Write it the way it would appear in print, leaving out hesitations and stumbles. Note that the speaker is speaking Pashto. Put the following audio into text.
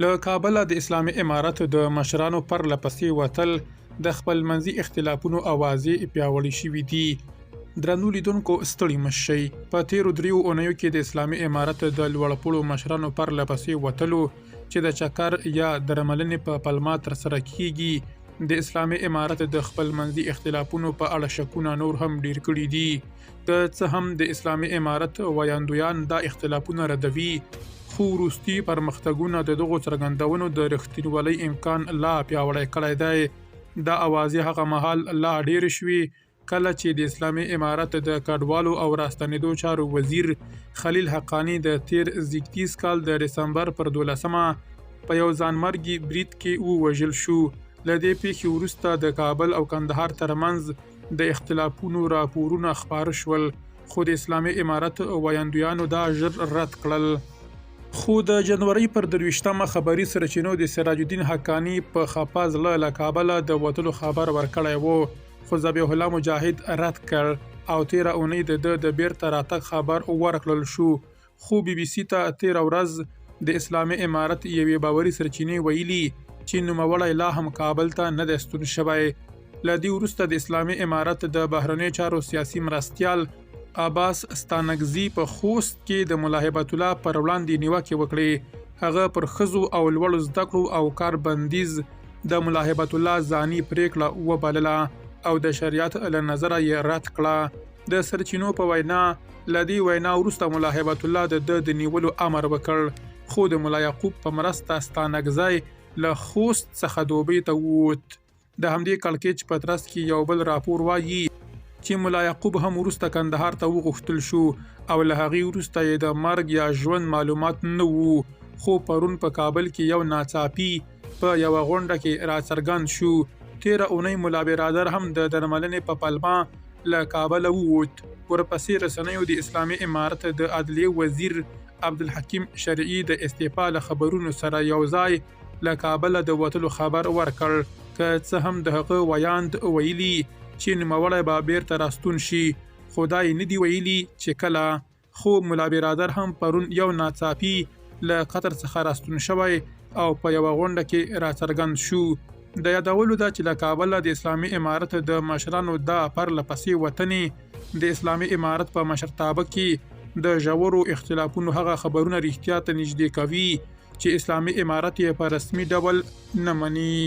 له کابل د اسلامي امارت د مشرانو پر لپسې وتل د خپلمنځي اختلافونو اوازې پیاوړې شوې دي. درنو لیدونکو ستړي مه شئ. په تیرو 3 اونیو کې د اسلامي امارت د لوړپوړو مشرانو پر لپسې وتلو چې د چکر یا درملنې په پلمه ترسره کیږي د اسلامي امارت د خپلمنځي اختلافونو په اړه شکونه نور هم ډیر کړي دي. که څه هم د اسلامي امارت ویاندویان دا اختلافونه ردوي، خو وروستي پرمختګونه د دغو څرګندونو د رښتینولۍ امکان لا پیاوړی کړی دی. دا اوازې هغه مهال لا ډېرې شوې کله چې د اسلامي امارت د کډوالو او راستنېدو چارو وزیر خلیل حقانی د تیر زیږدیز کال د ډسمبر پر 12 په یو ځانمرګي برید کې ووژل شو. له دې پیښې وروسته د کابل او کندهار ترمنځ د اختلافونو راپورونه خپاره شول، خو د اسلامي امارت ویاندویانو دا ژر رد کړل. خو د جنوري پر 23 خبري سرچینو د سراج الدین حقانی په خپه زړه له کابله د وتلو خبر ورکړی و، خو ذبیح الله مجاهد رد کړ او 13 اونۍ د بیرته راتګ خبر ورکړل شو. خو بي بي سي ته 13 ورځ د اسلامي امارت یوې باوري سرچینې ویلي چې نوموړی لا هم کابل ته نه دی ستون شوی. له دې وروسته د اسلامي امارت د بهرنیو چارو سیاسي مرستیال عباس ستانکزي په خوست کې د ملا هیبت الله پر وړاندې نیوکې وکړې. هغه پر ښځو او لوړو زده کړو او کار بندیز د ملا هیبت الله ځاني پریکړه وبلله او د شریعت له نظره یې رد کړه. د سرچینو په وینا له دې وینا وروسته ملا هیبت الله د نیولو امر وکړ، خو د ملا یعقوب په مرسته ستانکزی له خوست څخه دوبۍ ته ووت. د همدې کړکېچ په ترڅ کې یو بل راپور وایي چې ملا یعقوب هم وروسته کندهار ته وغوښتل شو او له هغې وروسته یې د مرګ یا ژوند معلومات نه وو. خو پرون په کابل کې یو ناڅاپي په یوه غونډه کې راڅرګند شو. 13 اونۍ ملا برادر هم د درملنې په پلمه له کابله ووت. ورپسې رسنیو د اسلامي امارت د عدلیې وزیر عبدالحکیم شرعي د استعفا له خبرونو سره یو ځای له کابله د وتلو خبر ورکړ. که څه هم د هغه ویاند ویلي چې نوموړی به بیرته راستون شي، خو دا یې نه دي ویلي چې کله. خو ملا برادر هم پرون یو ناڅاپي له قطر څخه راستون شوی او په یوه غونډه کې راڅرګند شو. د یادولو ده چې له کابله د اسلامي امارت د مشرانو دا پرله پسې وتنې د اسلامي امارت په مشرتابه کې د ژورو اختلافونو هغه خبرونه رښتیا ته نږدې کوي چې اسلامي امارت یې په رسمي ډول نه مني.